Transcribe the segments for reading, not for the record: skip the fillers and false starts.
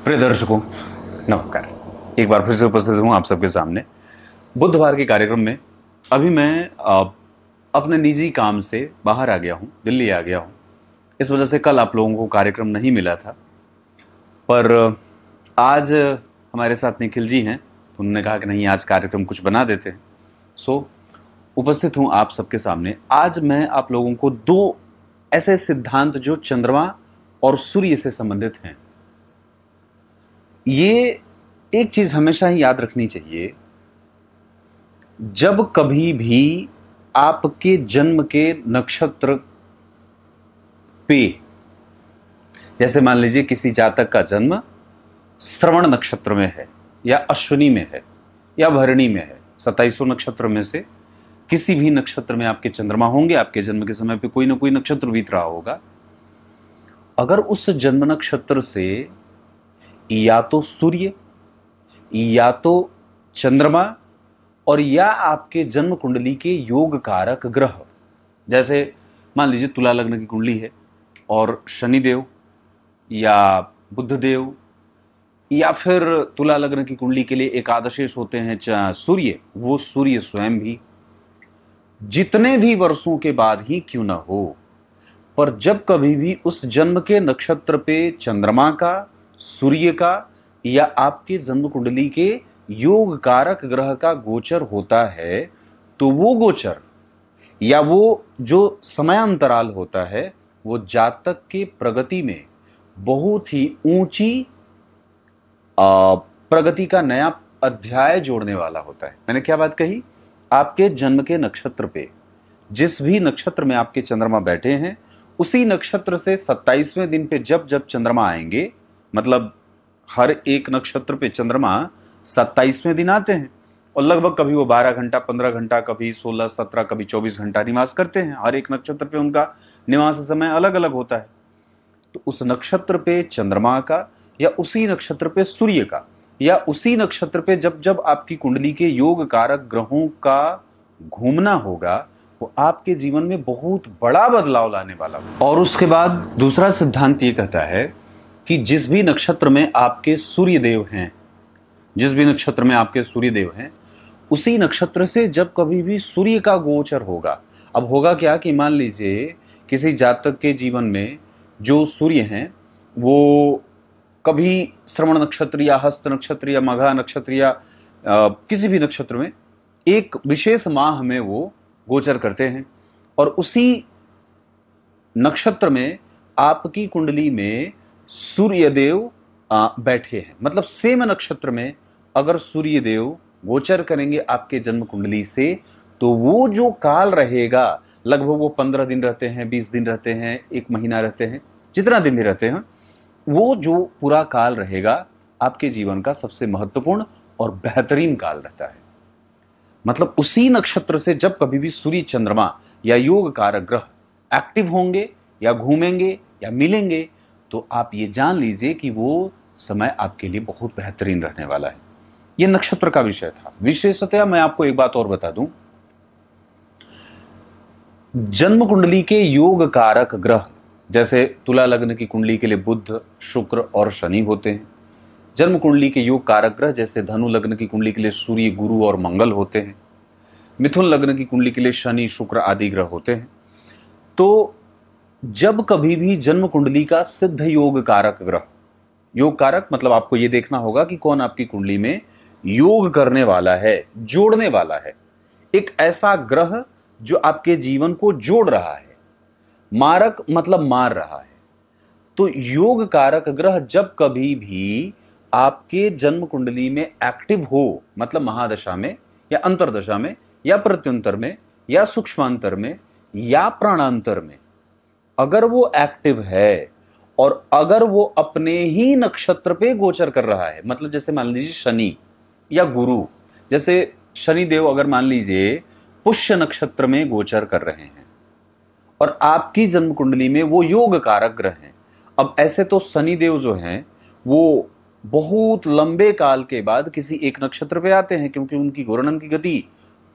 प्रिय दर्शकों, नमस्कार। एक बार फिर से उपस्थित हूं आप सबके सामने बुधवार के कार्यक्रम में। अभी मैं अपने निजी काम से बाहर आ गया हूं, दिल्ली आ गया हूं। इस वजह से कल आप लोगों को कार्यक्रम नहीं मिला था, पर आज हमारे साथ निखिल जी हैं, तो उन्होंने कहा कि नहीं, आज कार्यक्रम कुछ बना देते हैं। सो उपस्थित हूं आप सबके सामने। आज मैं आप लोगों को दो ऐसे सिद्धांत जो चंद्रमा और सूर्य से संबंधित हैं, ये एक चीज हमेशा ही याद रखनी चाहिए। जब कभी भी आपके जन्म के नक्षत्र पे, जैसे मान लीजिए किसी जातक का जन्म श्रवण नक्षत्र में है या अश्विनी में है या भरणी में है, 27 नक्षत्र में से किसी भी नक्षत्र में आपके चंद्रमा होंगे, आपके जन्म के समय पे कोई ना कोई नक्षत्र बीत रहा होगा। अगर उस जन्म नक्षत्र से या तो सूर्य या तो चंद्रमा और या आपके जन्म कुंडली के योग कारक ग्रह, जैसे मान लीजिए तुला लग्न की कुंडली है और शनिदेव या बुधदेव, या फिर तुला लग्न की कुंडली के लिए एकादशेश होते हैं सूर्य, वो सूर्य स्वयं भी जितने भी वर्षों के बाद ही क्यों ना हो, पर जब कभी भी उस जन्म के नक्षत्र पे चंद्रमा का, सूर्य का या आपके जन्म कुंडली के योग कारक ग्रह का गोचर होता है, तो वो गोचर या वो जो समयांतराल होता है, वो जातक के प्रगति में बहुत ही ऊंची प्रगति का नया अध्याय जोड़ने वाला होता है। मैंने क्या बात कही? आपके जन्म के नक्षत्र पे जिस भी नक्षत्र में आपके चंद्रमा बैठे हैं, उसी नक्षत्र से 27वें दिन पे जब जब चंद्रमा आएंगे, मतलब हर एक नक्षत्र पे चंद्रमा 27वें दिन आते हैं और लगभग कभी वो 12 घंटा, 15 घंटा, कभी 16, 17, कभी 24 घंटा निवास करते हैं। हर एक नक्षत्र पे उनका निवास समय अलग अलग होता है। तो उस नक्षत्र पे चंद्रमा का या उसी नक्षत्र पे सूर्य का या उसी नक्षत्र पे जब जब आपकी कुंडली के योग कारक ग्रहों का घूमना होगा, वो आपके जीवन में बहुत बड़ा बदलाव लाने वाला होगा। और उसके बाद दूसरा सिद्धांत ये कहता है कि जिस भी नक्षत्र में आपके सूर्य देव हैं, जिस भी नक्षत्र में आपके सूर्य देव हैं, उसी नक्षत्र से जब कभी भी सूर्य का गोचर होगा, अब होगा क्या कि मान लीजिए किसी जातक के जीवन में जो सूर्य हैं वो कभी श्रवण नक्षत्र या हस्त नक्षत्र या मघा नक्षत्र या किसी भी नक्षत्र में एक विशेष माह में वो गोचर करते हैं, और उसी नक्षत्र में आपकी कुंडली में सूर्यदेव बैठे हैं, मतलब सेम नक्षत्र में अगर सूर्यदेव गोचर करेंगे आपके जन्म कुंडली से, तो वो जो काल रहेगा, लगभग वो 15 दिन रहते हैं, 20 दिन रहते हैं, 1 महीना रहते हैं, जितना दिन भी रहते हैं, वो जो पूरा काल रहेगा आपके जीवन का सबसे महत्वपूर्ण और बेहतरीन काल रहता है। मतलब उसी नक्षत्र से जब कभी भी सूर्य, चंद्रमा या योग कारक ग्रह एक्टिव होंगे या घूमेंगे या मिलेंगे, तो आप ये जान लीजिए कि वो समय आपके लिए बहुत बेहतरीन रहने वाला है। ये नक्षत्र का विषय था। विशेषतया मैं आपको एक बात और बता दूं, जन्म कुंडली के योग कारक ग्रह, जैसे तुला लग्न की कुंडली के लिए बुध, शुक्र और शनि होते हैं। जन्म कुंडली के योग कारक ग्रह जैसे धनु लग्न की कुंडली के लिए सूर्य, गुरु और मंगल होते हैं। मिथुन लग्न की कुंडली के लिए शनि, शुक्र आदि ग्रह होते हैं। तो जब कभी भी जन्म कुंडली का सिद्ध योग कारक ग्रह, योग कारक मतलब आपको यह देखना होगा कि कौन आपकी कुंडली में योग करने वाला है, जोड़ने वाला है, एक ऐसा ग्रह जो आपके जीवन को जोड़ रहा है, मारक मतलब मार रहा है। तो योग कारक ग्रह जब कभी भी आपके जन्म कुंडली में एक्टिव हो, मतलब महादशा में या अंतरदशा में या प्रत्यंतर में या सूक्ष्मांतर में या प्राणांतर में, अगर वो एक्टिव है और अगर वो अपने ही नक्षत्र पे गोचर कर रहा है, मतलब जैसे मान लीजिए शनि या गुरु, जैसे शनि देव अगर मान लीजिए पुष्य नक्षत्र में गोचर कर रहे हैं और आपकी जन्म कुंडली में वो योग कारक ग्रह हैं। अब ऐसे तो शनि देव जो हैं वो बहुत लंबे काल के बाद किसी एक नक्षत्र पे आते हैं, क्योंकि उनकी घूर्णन की गति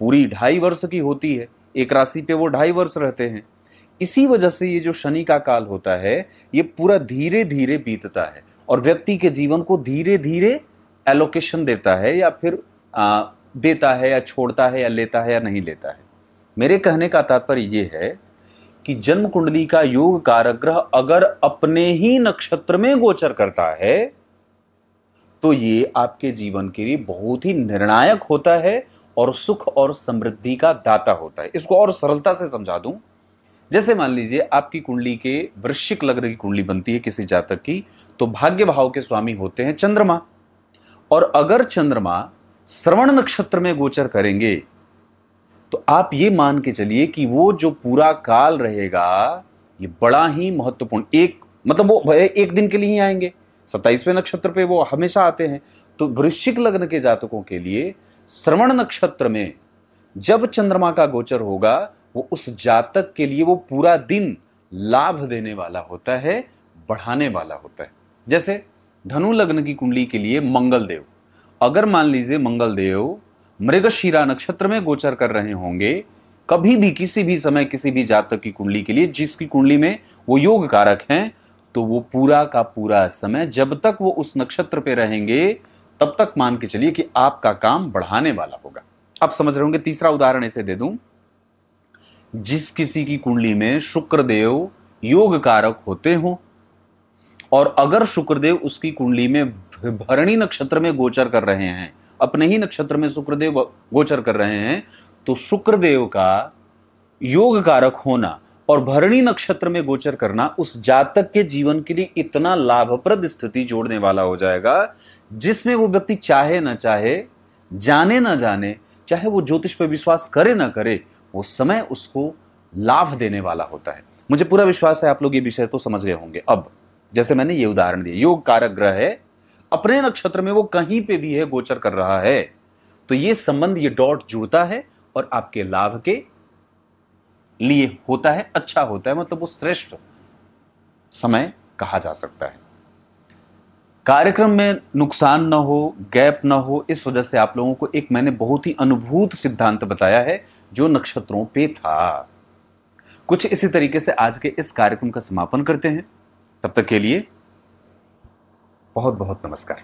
पूरी 2.5 वर्ष की होती है, एक राशि पे वो 2.5 वर्ष रहते हैं। इसी वजह से ये जो शनि का काल होता है ये पूरा धीरे धीरे बीतता है और व्यक्ति के जीवन को धीरे धीरे एलोकेशन देता है, या फिर देता है या छोड़ता है या लेता है या नहीं लेता है। मेरे कहने का तात्पर्य यह है कि जन्म कुंडली का योग कारक ग्रह अगर अपने ही नक्षत्र में गोचर करता है तो ये आपके जीवन के लिए बहुत ही निर्णायक होता है और सुख और समृद्धि का दाता होता है। इसको और सरलता से समझा दूं, जैसे मान लीजिए आपकी कुंडली के वृश्चिक लग्न की कुंडली बनती है किसी जातक की, तो भाग्य भाव के स्वामी होते हैं चंद्रमा, और अगर चंद्रमा श्रवण नक्षत्र में गोचर करेंगे तो आप ये मान के चलिए कि वो जो पूरा काल रहेगा ये बड़ा ही महत्वपूर्ण, मतलब वो एक दिन के लिए ही आएंगे, 27वें नक्षत्र पे वो हमेशा आते हैं। तो वृश्चिक लग्न के जातकों के लिए श्रवण नक्षत्र में जब चंद्रमा का गोचर होगा वो उस जातक के लिए वो पूरा दिन लाभ देने वाला होता है, बढ़ाने वाला होता है। जैसे धनु लग्न की कुंडली के लिए मंगल देव, अगर मान लीजिए मंगल देव मृगशीरा नक्षत्र में गोचर कर रहे होंगे, कभी भी किसी भी समय किसी भी जातक की कुंडली के लिए जिसकी कुंडली में वो योग कारक हैं, तो वो पूरा का पूरा समय जब तक वो उस नक्षत्र पे रहेंगे तब तक मान के चलिए कि आपका काम बढ़ाने वाला होगा। आप समझ रहे होंगे। तीसरा उदाहरण ऐसे दे दूं, जिस किसी की कुंडली में शुक्रदेव योग कारक होते हो और अगर शुक्रदेव उसकी कुंडली में भरणी नक्षत्र में गोचर कर रहे हैं, अपने ही नक्षत्र में शुक्रदेव गोचर कर रहे हैं, तो शुक्रदेव का योग कारक होना और भरणी नक्षत्र में गोचर करना उस जातक के जीवन के लिए इतना लाभप्रद स्थिति जोड़ने वाला हो जाएगा, जिसमें वो व्यक्ति चाहे ना चाहे, जाने ना जाने, चाहे वो ज्योतिष पर विश्वास करे ना करे, वो समय उसको लाभ देने वाला होता है। मुझे पूरा विश्वास है आप लोग ये विषय तो समझ गए होंगे। अब जैसे मैंने ये उदाहरण दिया, योग कारक ग्रह है, अपने नक्षत्र में वो कहीं पे भी है गोचर कर रहा है, तो ये संबंध, ये डॉट जुड़ता है और आपके लाभ के लिए होता है, अच्छा होता है, मतलब वो श्रेष्ठ समय कहा जा सकता है। कार्यक्रम में नुकसान ना हो, गैप ना हो, इस वजह से आप लोगों को एक मैंने बहुत ही अनुभूत सिद्धांत बताया है जो नक्षत्रों पे था। कुछ इसी तरीके से आज के इस कार्यक्रम का समापन करते हैं। तब तक के लिए बहुत बहुत नमस्कार।